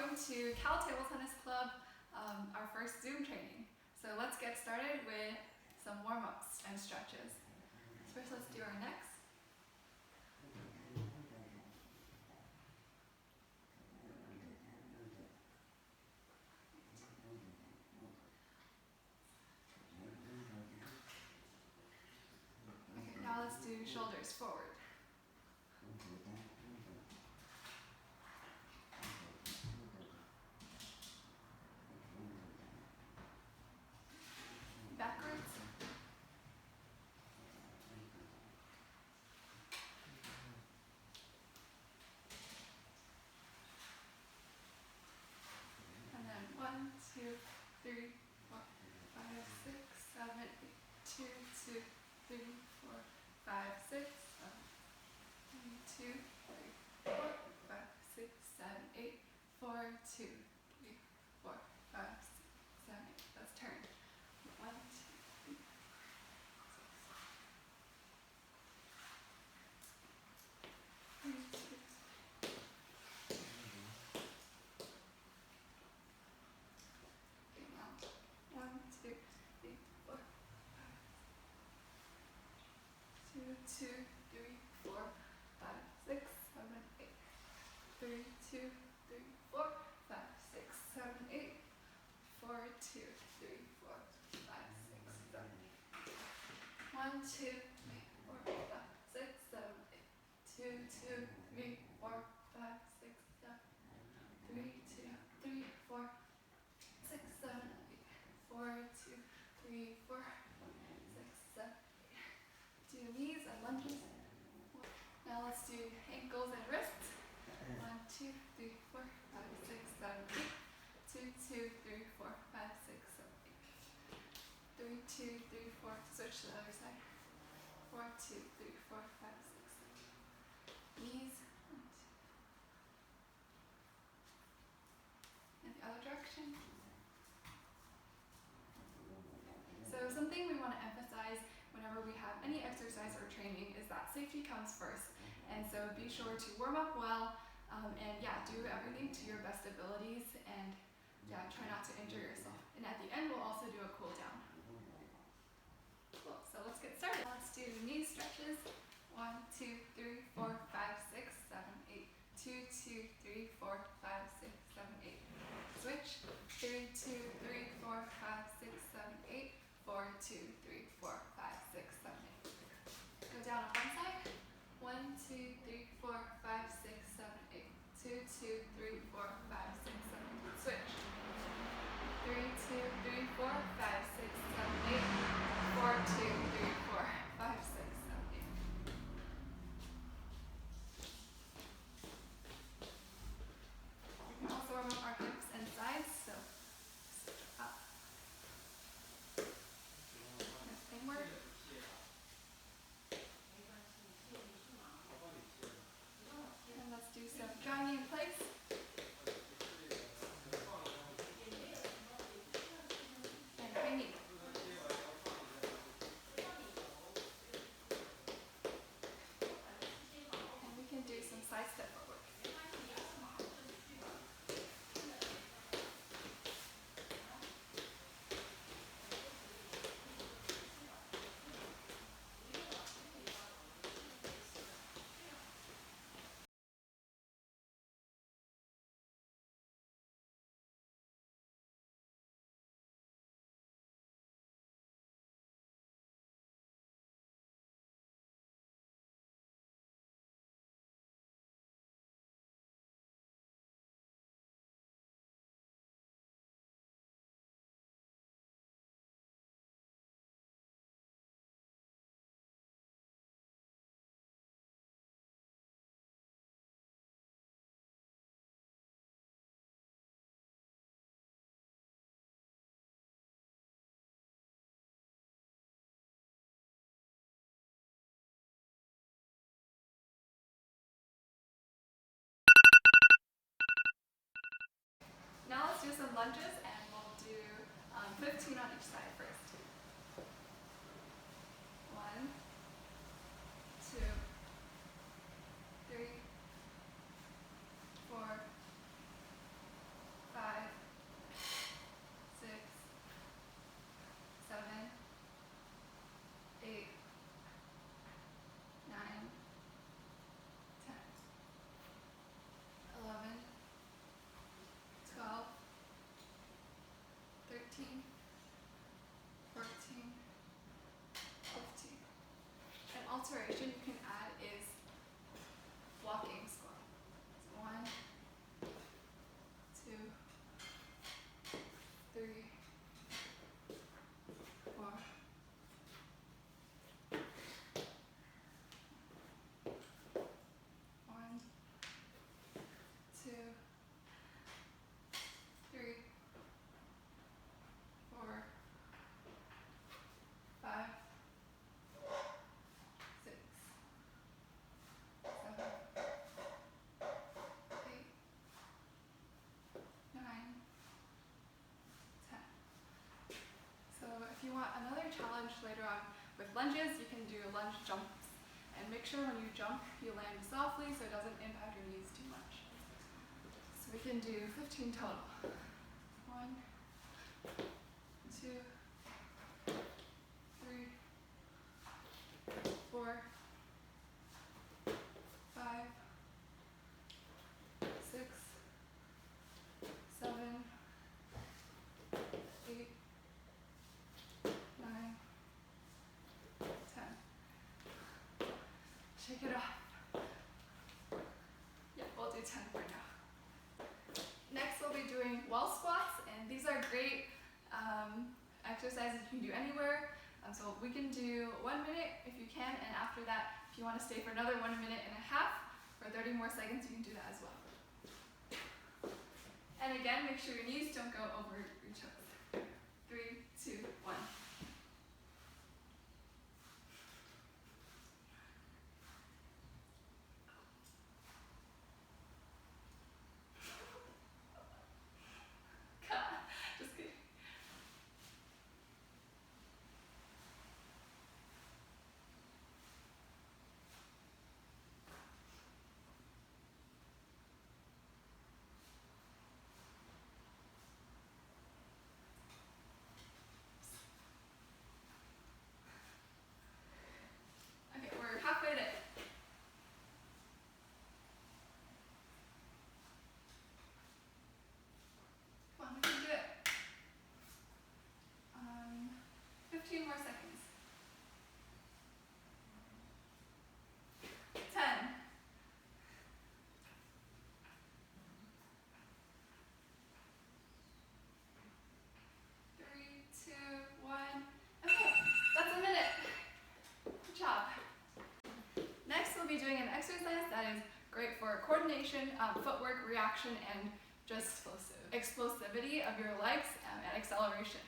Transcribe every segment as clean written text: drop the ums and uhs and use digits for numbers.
welcome to Cal Table Tennis Club, our first Zoom training. So let's get started with some warm-ups and stretches. First, let's do our necks. Okay, now let's do shoulders forward. Backwards. And then 1, 2, 3, 4, 5, 6, 7, 8. 2, 2, 3, 4, 5, 6, 7. 2, 3, 4, 5, 6, 7, 8. 4, 2, 3, 4, 5, 6, 7, 8. Let's turn. 1, 2, 3, 3, 2. Okay, now 1, 2, 3, 4, 5. 2, 2, 3, 4, 5, 6, 7, 8. 3, 2, 3, 4, 5, 6, 7, 8. 4, 2, 3, 4, 5, 6, 7, 8. 1, 2, 3, 4, 5, 6, 7, 8. 2, 2, 3, 4, 5, 6, 7. 3, 2, 3, 4, 6, 7, 8. 4, 2, 3, 4, 6, 7, 8. Do knees and lunges. Now let's do ankles and wrists. 1, 2, 3, 4, 5, 6, 7, 8. 2, 2, 3, 4, 5, 6, 7, 8. 3, 2, 3, 4. Switch to the other side. 4, 2, 3, 4, 5, 6, 7. Knees. And the other direction. So something we want to emphasize whenever we have any exercise or training is that safety comes first. And so be sure to warm up well, and do everything to your best abilities, and try not to injure yourself. And at the end, we'll also do a cool down. Cool, so let's get started. Let's do knee stretches. 1, 2, 3, 4, 5, 6, 7, 8. 2, 2, 3, 4, 5, 6, 7, 8. Switch. 3, 2, 3, 4, 5, 6, 7, 8. 4, 2, 3, 4, 5, 6, 7, 8. Go down on one side. 1, 2, 3, 4, 5, 6, 7, 8. 2, 2, 3, 4, 5, 6, 7, 8. Switch. 3, 2, 3, 4, 5, 6, 7, 8. 4, 2, 3, 4, 5, 6, 7, 8. We can also warm up our hips and sides, so up. Inward. And let's do some jogging in place. And high knee. And we can do some side step footwork. Now let's do some lunges, and we'll do 15 on each side first. 1, 2, 3, 4, another challenge later on with lunges. You can do lunge jumps. And make sure when you jump, you land softly so it doesn't impact your knees too much. So we can do 15 total. 1, 2, 3, 4, 5, 6, 7, 8, 9, 10. Shake it off. Yeah, we'll do 10 for now. Next we'll be doing wall squats, and these are great exercises you can do anywhere. So we can do 1 minute if you can, and after that, if you want to stay for another 1.5 minutes for 30 more seconds, you can do that as well. And again, make sure your knees don't go over your toes. 3, 2, 1. Just kidding. Okay, we're halfway there. Come on, we can do it. 15 more seconds. 10. 3, 2, 1. Okay, that's a minute. Good job. Next, we'll be doing an exercise that is great for coordination, footwork, reaction, and just explosivity of your legs and acceleration.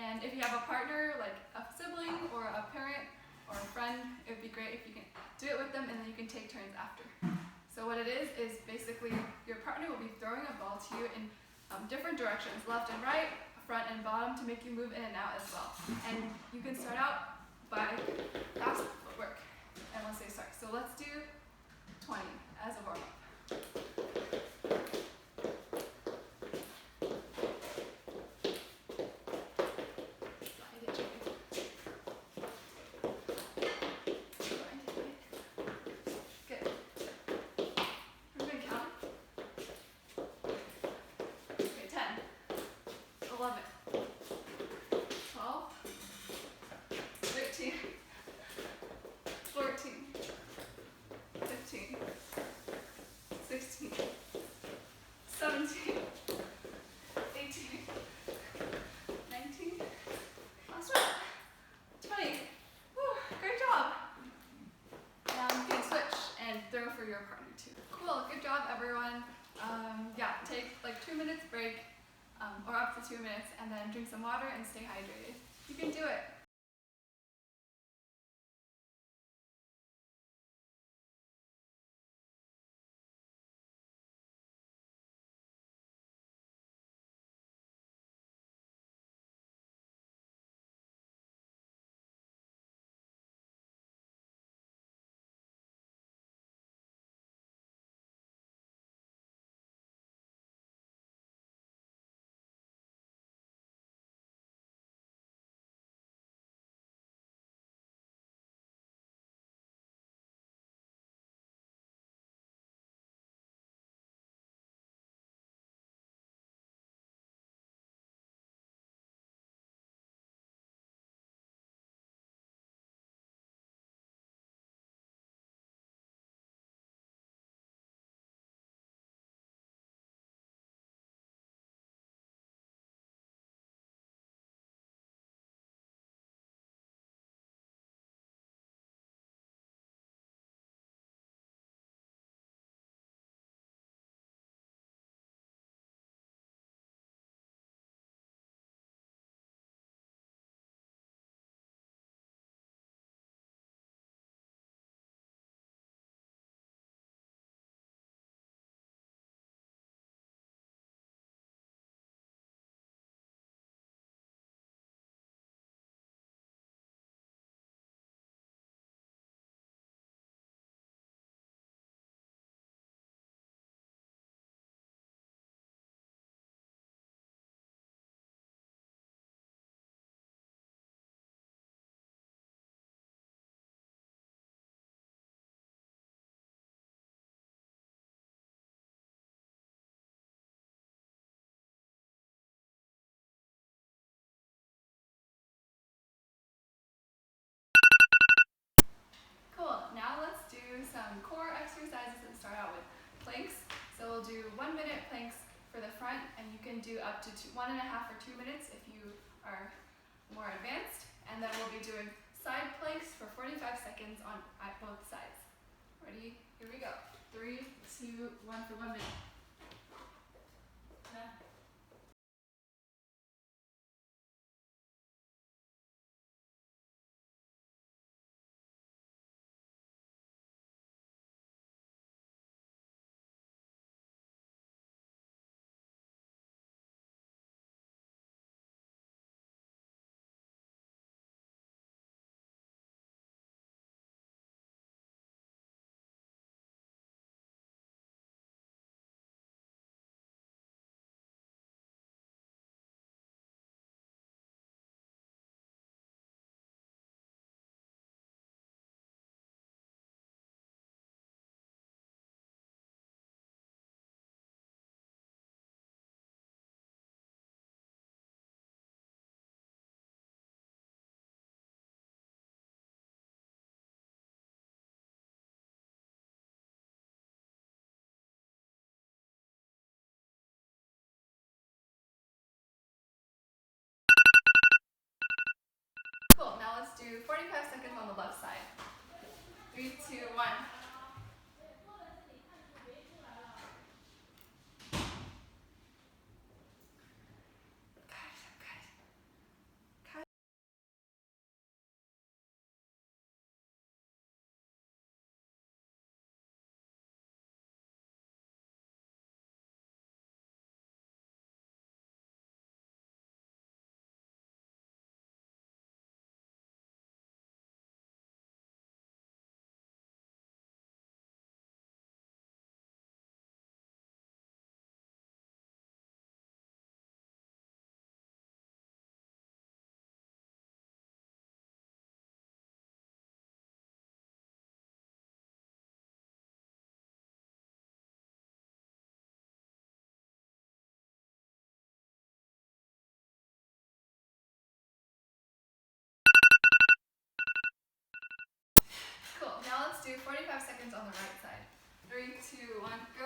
And if you have a partner, like a sibling or a parent or a friend, it would be great if you can do it with them and then you can take turns after. So what it is basically your partner will be throwing a ball to you in different directions, left and right, front and bottom, to make you move in and out as well. And you can start out by fast footwork. And we'll say start. So let's do 20 as a warm-up. Good. Everybody count? Okay, 10, 11, 12, 13, 14, 15, 16, 17, 18, 19, last one, 20. Woo, great job. Now you can switch and throw for your partner too. Cool, good job everyone. Yeah, take like 2 minutes break or up to 2 minutes, and then drink some water and stay hydrated. You can do it. planks. So we'll do 1 minute planks for the front, and you can do up to 1.5 or 2 minutes if you are more advanced. And then we'll be doing side planks for 45 seconds at both sides. Ready? Here we go. 3, 2, 1 for 1 minute. Cool, now let's do 45 seconds on the left side. 3, 2, 1. Cool, now let's do 45 seconds on the right side. 3, 2, 1, go.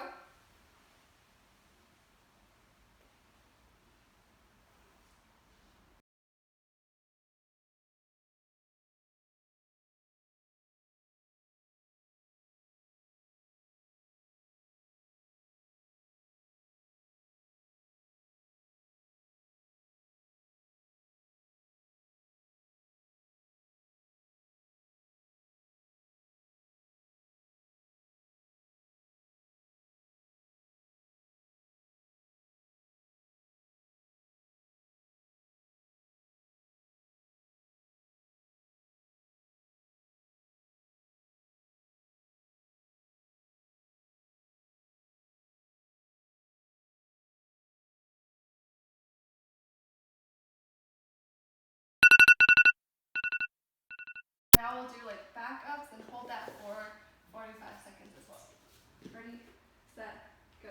Now we'll do like back ups and hold that for 45 seconds as well. Ready, set, go.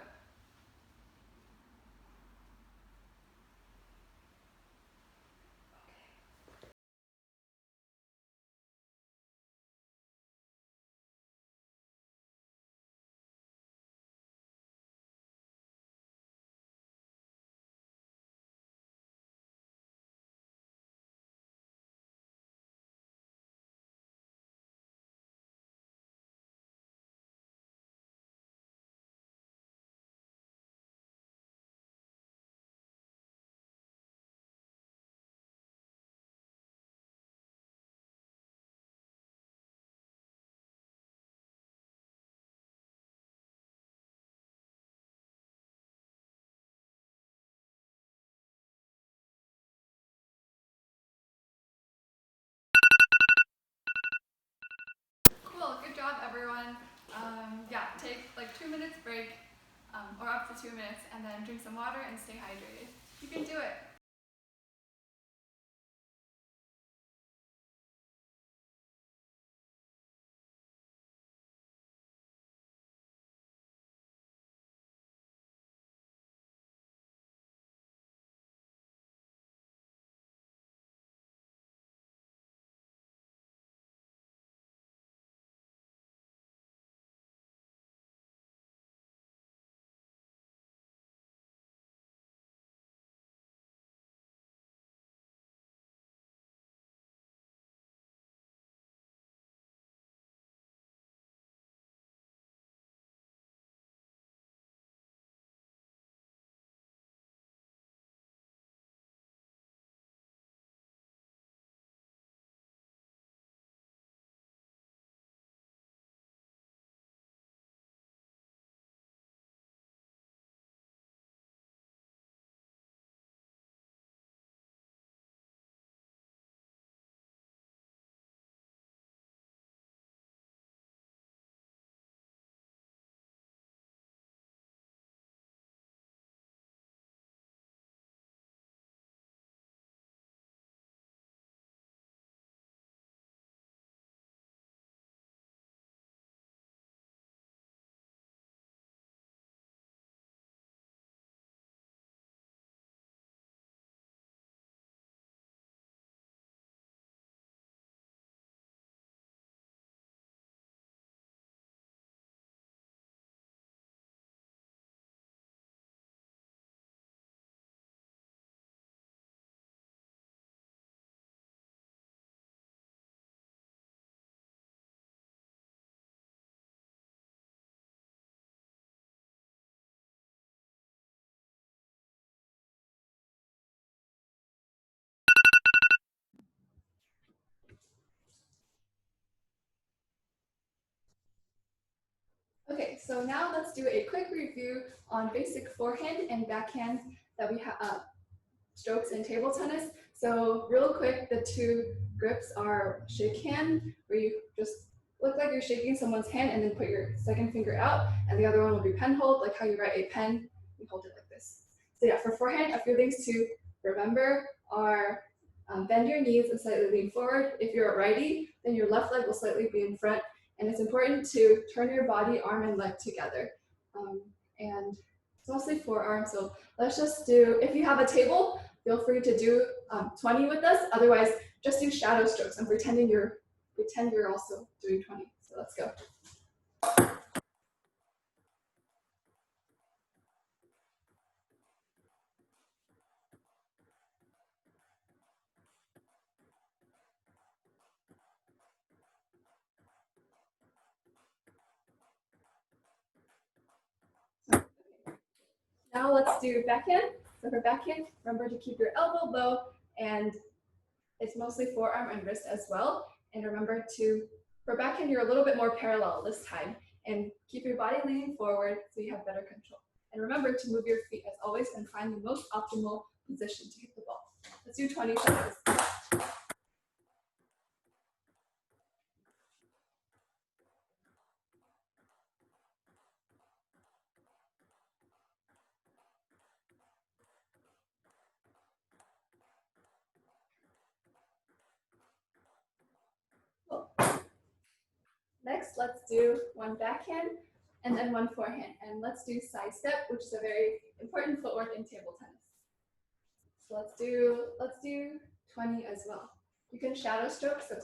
Cool, good job everyone. Yeah, take like 2 minutes break, or up to 2 minutes, and then drink some water and stay hydrated. You can do it. Okay, so now let's do a quick review on basic forehand and backhand that we have strokes in table tennis. So real quick, the two grips are shake hand, where you just look like you're shaking someone's hand and then put your second finger out, and the other one will be pen hold, like how you write a pen, you hold it like this. So yeah, for forehand, a few things to remember are bend your knees and slightly lean forward. If you're a righty, then your left leg will slightly be in front, and it's important to turn your body, arm, and leg together. And it's mostly forearm, so let's just do, if you have a table, feel free to do 20 with us. Otherwise, just do shadow strokes and pretend you're also doing 20. So let's go. Now let's do backhand. So for backhand, remember to keep your elbow low, and it's mostly forearm and wrist as well. And remember to, for backhand, you're a little bit more parallel this time, and keep your body leaning forward so you have better control. And remember to move your feet as always and find the most optimal position to hit the ball. Let's do 20 seconds. Cool. Next, let's do one backhand and then one forehand. And let's do side step, which is a very important footwork in table tennis. So let's do 20 as well. You can shadow stroke, so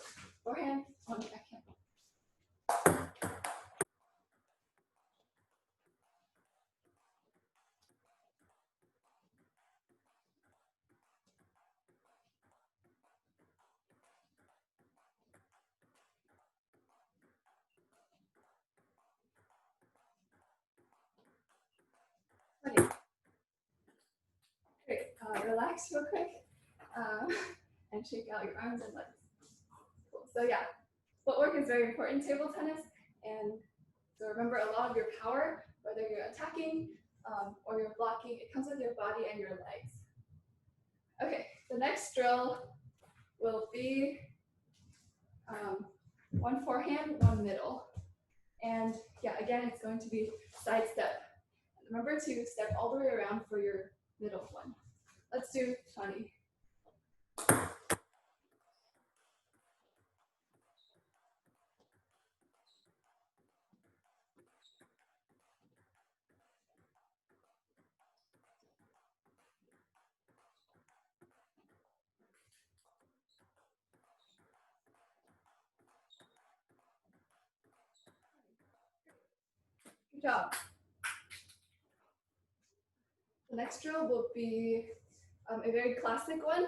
forehand, one backhand. Okay. Great. Relax real quick and shake out your arms and legs. Cool. So yeah, footwork is very important in table tennis, and so remember a lot of your power, whether you're attacking or you're blocking, it comes with your body and your legs. Okay, the next drill will be one forehand, one middle. And yeah, again, it's going to be side step. Remember to step all the way around for your middle one. Let's do 20. Good job. The next drill will be a very classic one,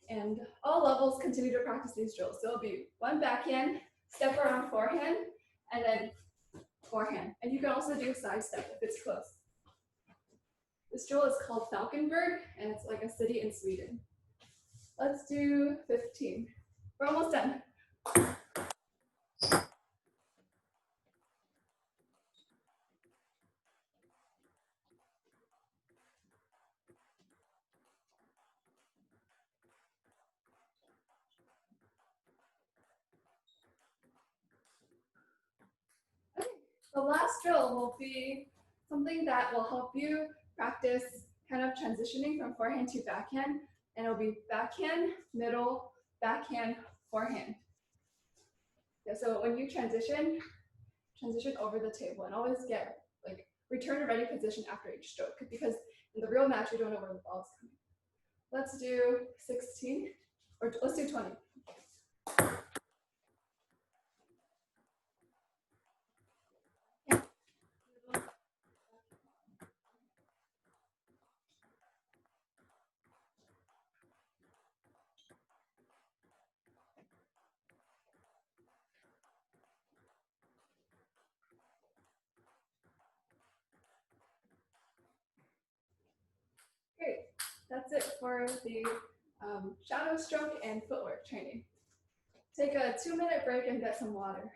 and all levels continue to practice these drills. So it'll be one backhand, step around forehand, and then forehand. And you can also do side step if it's close. This drill is called Falkenberg, and it's like a city in Sweden. Let's do 15. We're almost done. Okay, the last drill will be something that will help you practice kind of transitioning from forehand to backhand, and it'll be backhand, middle, backhand, forehand. Yeah, so when you transition over the table and always get like return to ready position after each stroke, because in the real match you don't know where the ball's coming. Let's do 16, or let's do 20. Great. That's it for the shadow stroke and footwork training. Take a 2-minute break and get some water.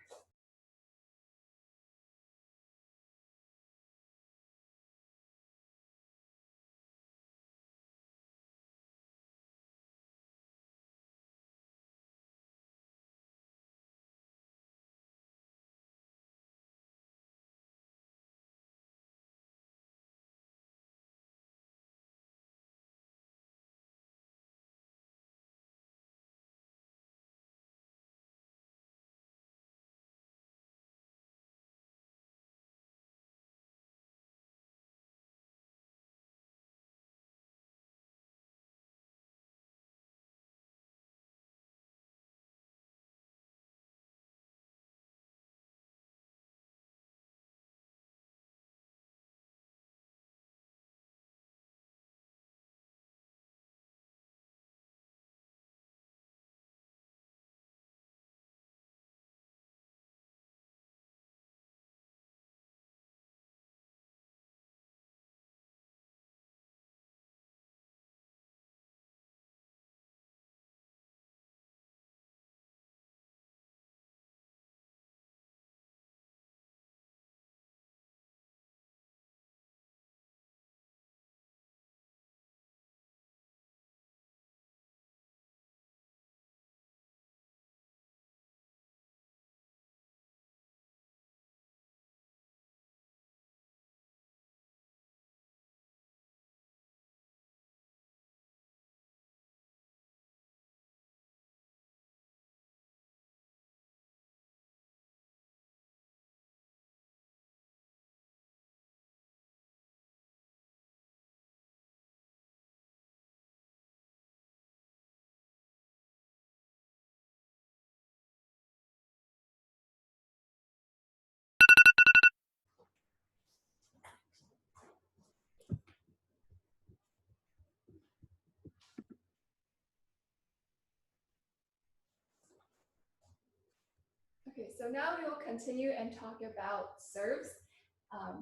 so now we will continue and talk about serves.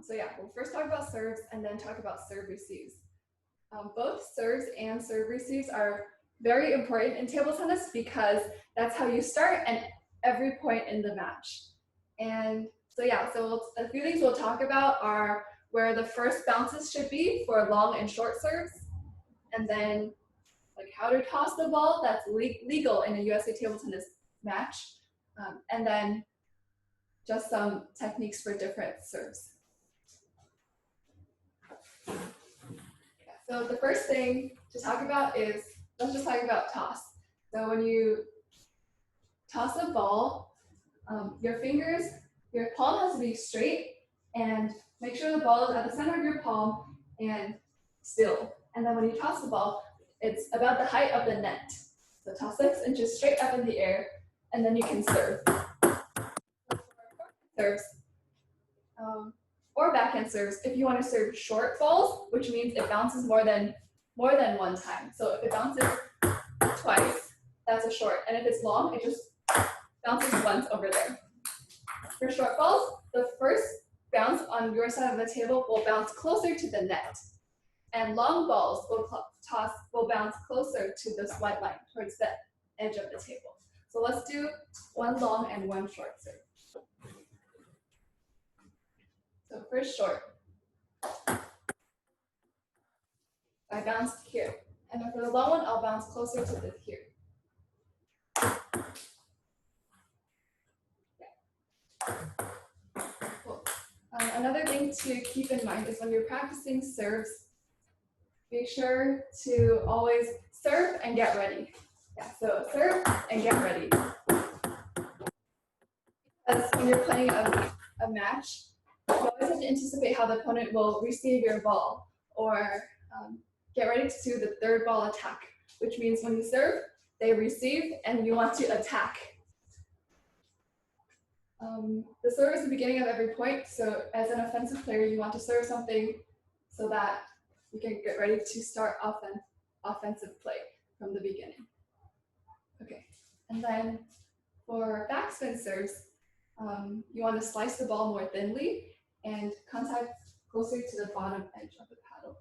So yeah, we'll first talk about serves and then talk about serve receives. Both serves and serve receives are very important in table tennis because that's how you start at every point in the match. And so yeah, so a few things we'll talk about are where the first bounces should be for long and short serves, and then like how to toss the ball that's legal in a USA table tennis match, and then just some techniques for different serves. So the first thing to talk about is, let's just talk about toss. So when you toss a ball, your palm has to be straight, and make sure the ball is at the center of your palm and still. And then when you toss the ball, it's about the height of the net. So toss 6 inches straight up in the air, and then you can serve. Serves. Or backhand serves if you want to serve short balls, which means it bounces more than one time. So if it bounces twice, that's a short. And if it's long, it just bounces once over there. For short balls, the first bounce on your side of the table will bounce closer to the net. And long balls will bounce closer to this white line towards the edge of the table. So let's do one long and one short serve. So first short, I bounced here. And then for the long one, I'll bounce closer to this here. Yeah. Cool. Another thing to keep in mind is when you're practicing serves, make sure to always serve and get ready. Yeah, so serve and get ready. As when you're playing a match, you always have to anticipate how the opponent will receive your ball, or get ready to do the third ball attack, which means when you serve, they receive and you want to attack. The serve is the beginning of every point, so as an offensive player, you want to serve something so that you can get ready to start offensive play from the beginning. Okay, and then for backspin serves, you want to slice the ball more thinly and contact closer to the bottom edge of the paddle.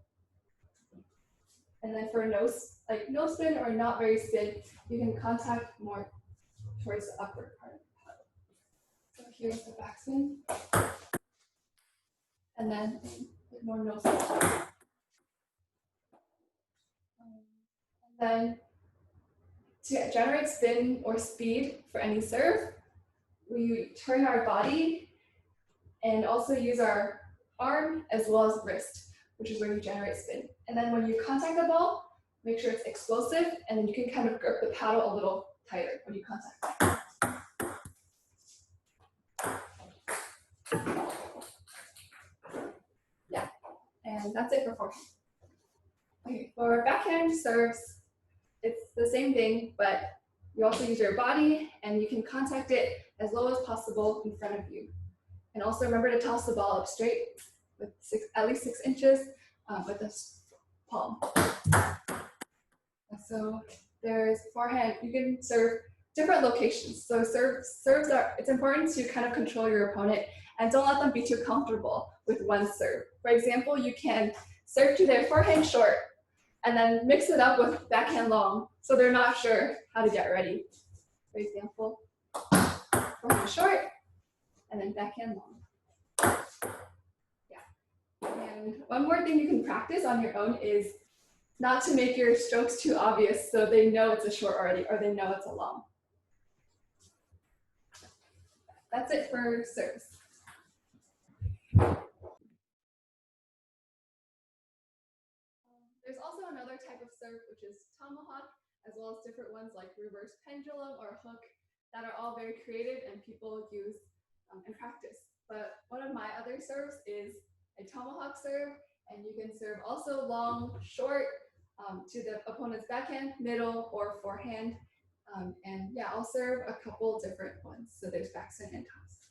And then for no spin or not very spin, you can contact more towards the upper part of the paddle. So here's the backspin. And then more no spin. And then to generate spin or speed for any serve, we turn our body and also use our arm as well as wrist, which is where you generate spin. And then when you contact the ball, make sure it's explosive, and then you can kind of grip the paddle a little tighter when you contact it. Yeah, and that's it for forehand. Okay, for backhand serves, it's the same thing, but you also use your body, and you can contact it as low as possible in front of you. And also remember to toss the ball up straight with at least 6 inches with the palm. So there's forehand, you can serve different locations. So serves are, it's important to kind of control your opponent and don't let them be too comfortable with one serve. For example, you can serve to their forehand short and then mix it up with backhand long so they're not sure how to get ready. For example, forehand short and then backhand long. Yeah. And one more thing you can practice on your own is not to make your strokes too obvious so they know it's a short already or they know it's a long. That's it for serves. There's also another type of serve, which is tomahawk, as well as different ones like reverse pendulum or hook that are all very creative and people use in practice. But one of my other serves is a tomahawk serve, and you can serve also long, short, to the opponent's backhand, middle, or forehand. And yeah, I'll serve a couple different ones. So there's backspin and toss.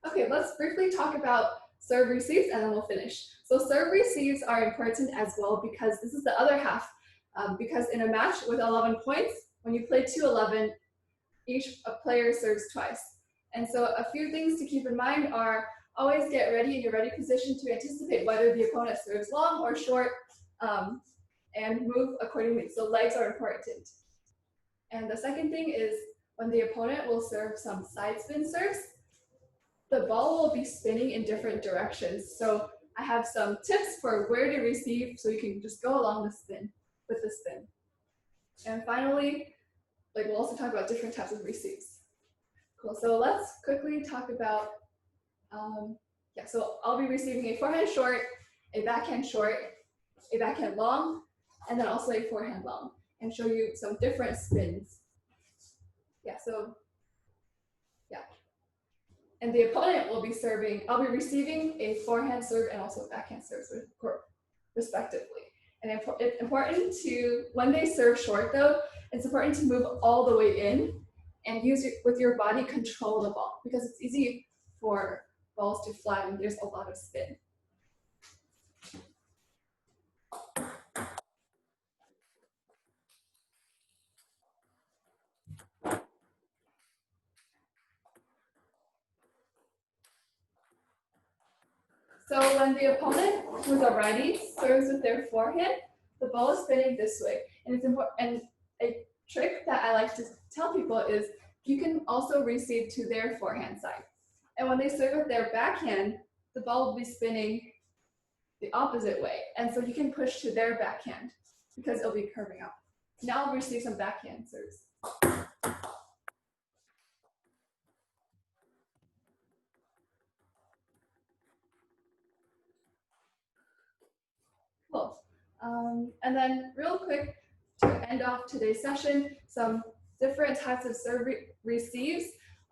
Okay, let's briefly talk about serve receives and then we'll finish. So serve receives are important as well because this is the other half. Because in a match with 11 points, when you play 2-11, each player serves twice. And so a few things to keep in mind are always get ready in your ready position to anticipate whether the opponent serves long or short, and move accordingly. So legs are important. And the second thing is when the opponent will serve some side spin serves, the ball will be spinning in different directions. So I have some tips for where to receive so you can just go along the spin with the spin. And finally, we'll also talk about different types of receives. Cool. So let's quickly talk about, so I'll be receiving a forehand short, a backhand short, a backhand long, and then also a forehand long, and show you some different spins. And the opponent will be serving, I'll be receiving a forehand serve and also a backhand serve, respectively. And it's important to, when they serve short though, it's important to move all the way in and use with your body control the ball because it's easy for balls to fly when there's a lot of spin. So when the opponent who's a righty serves with their forehand, the ball is spinning this way. And it's important. And a trick that I like to tell people is you can also receive to their forehand side. And when they serve with their backhand, the ball will be spinning the opposite way. And so you can push to their backhand because it'll be curving out. Now I'll receive some backhand serves. Cool. And then real quick, to end off today's session, some different types of serve receives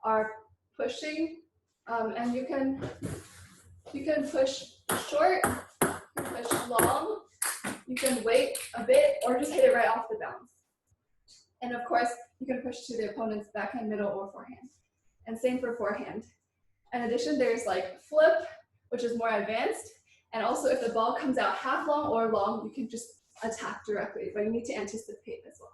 are pushing, and you can push short, you can push long, you can wait a bit, or just hit it right off the bounce. And of course, you can push to the opponent's backhand, middle, or forehand. And same for forehand. In addition, there's like flip, which is more advanced. And also, if the ball comes out half long or long, you can just attack directly, but you need to anticipate as well.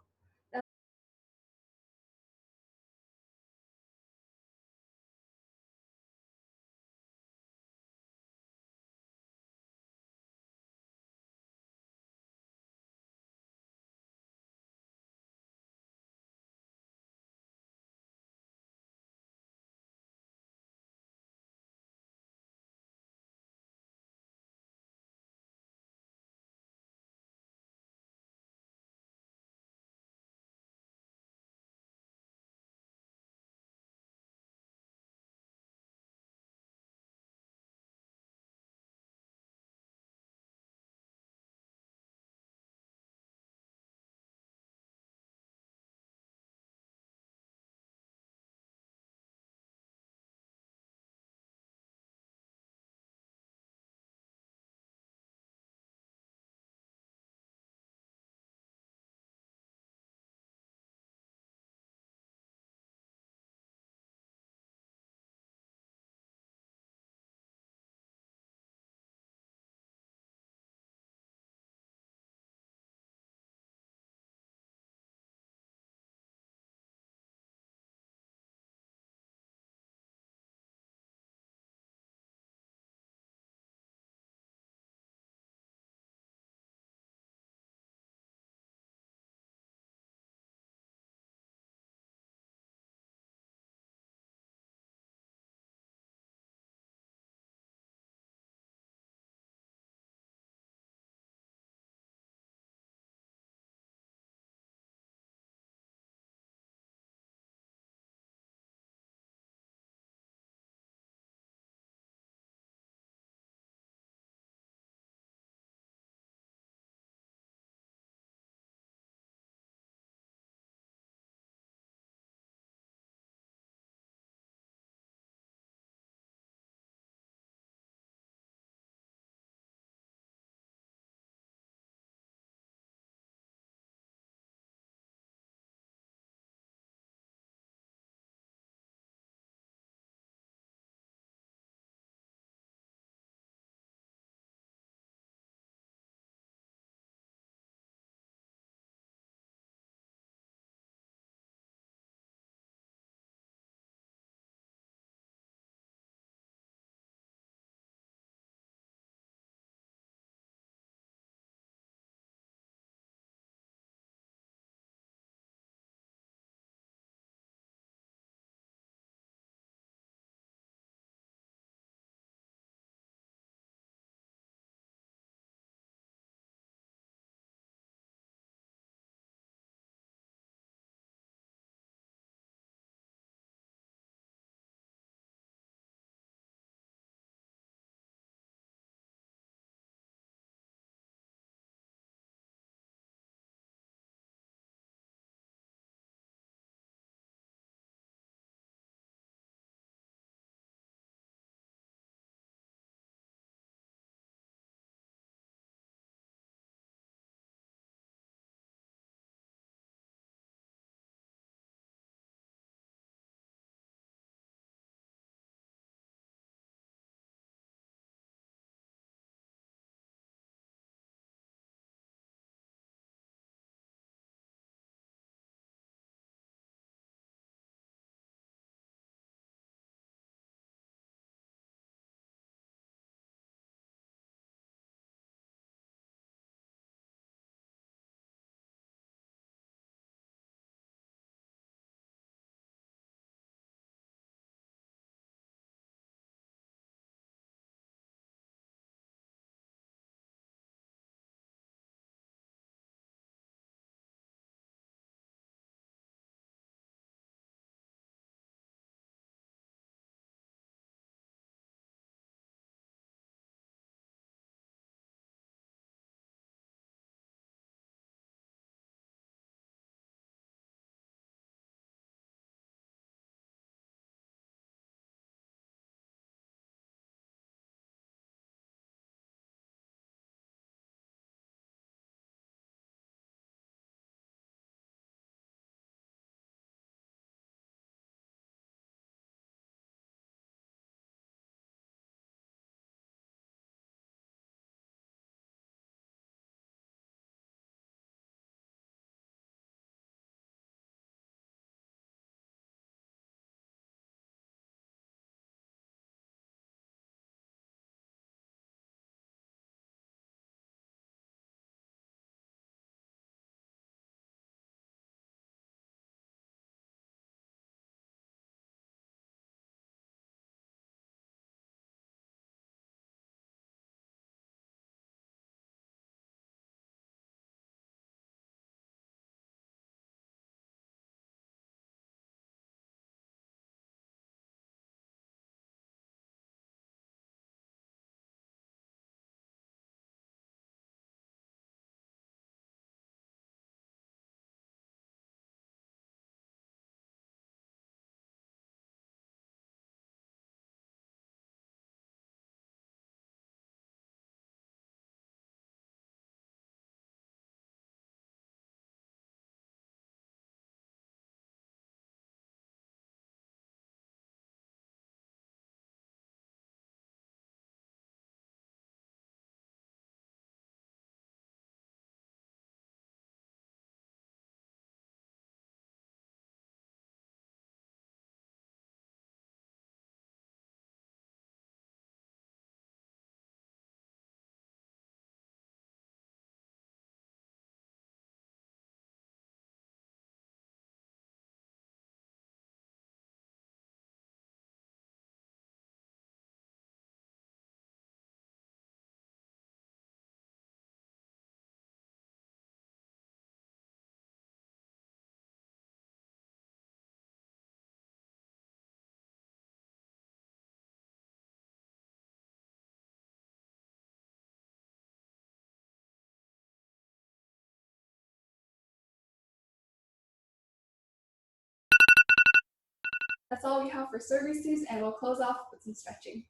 That's all we have for services, and we'll close off with some stretching.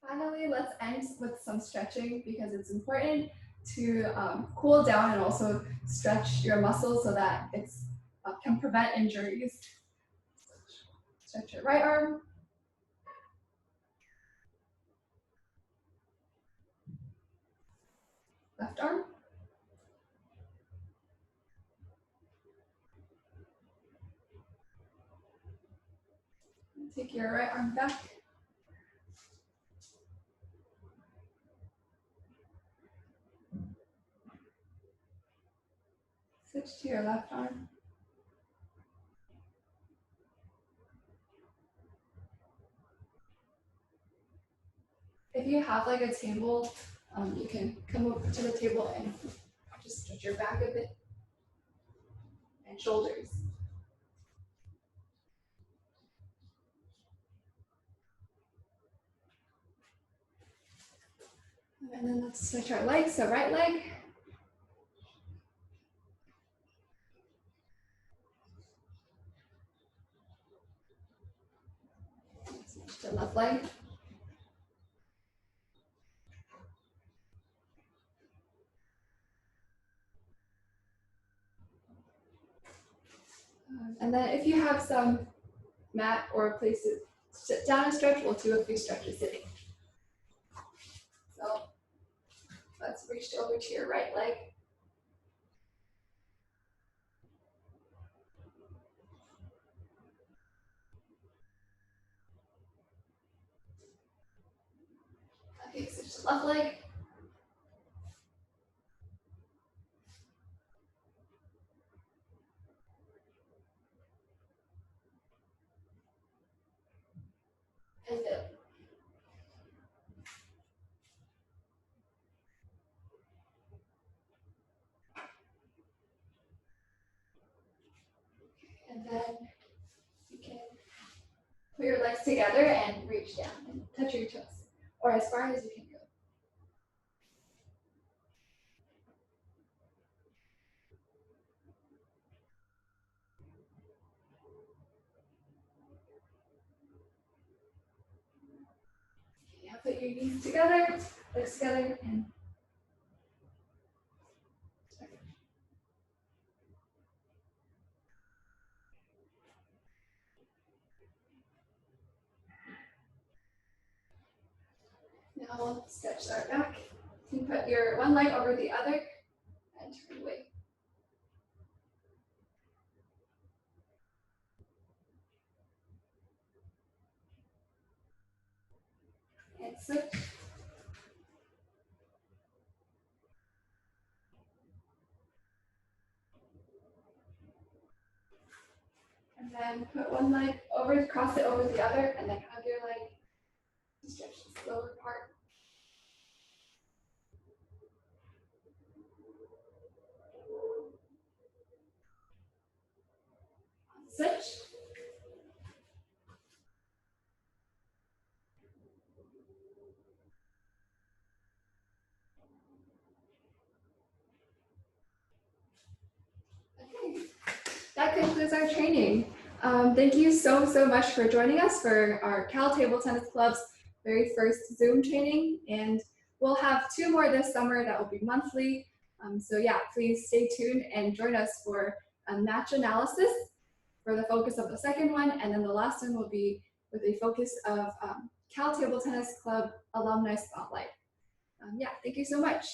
Finally, let's end with some stretching because it's important to cool down and also stretch your muscles so that it can prevent injuries. Stretch your right arm. Left arm. Take your right arm back. Switch to your left arm. If you have like a table, you can come over to the table and just stretch your back a bit and shoulders. And then let's switch our legs. So right leg. Switch to left leg. And then if you have some mat or a place to sit down and stretch, we'll do a few stretches sitting. So let's reach over to your right leg. Okay, switch to left leg. And middle. And then you can put your legs together and reach down and touch your toes, or as far as you can go. Okay, now put your knees together, legs together, and now we'll stretch our back. You can put your one leg over the other and turn away. And switch. And then put one leg over, cross it over the other, and then hug your leg to stretch this lower part. Switch. Okay, that concludes our training. Thank you so much for joining us for our Cal Table Tennis Club's very first Zoom training, and we'll have 2 more this summer that will be monthly. So yeah, please stay tuned and join us for a match analysis for the focus of the second one, and then the last one will be with a focus of Cal Table Tennis Club Alumni Spotlight. Yeah, thank you so much.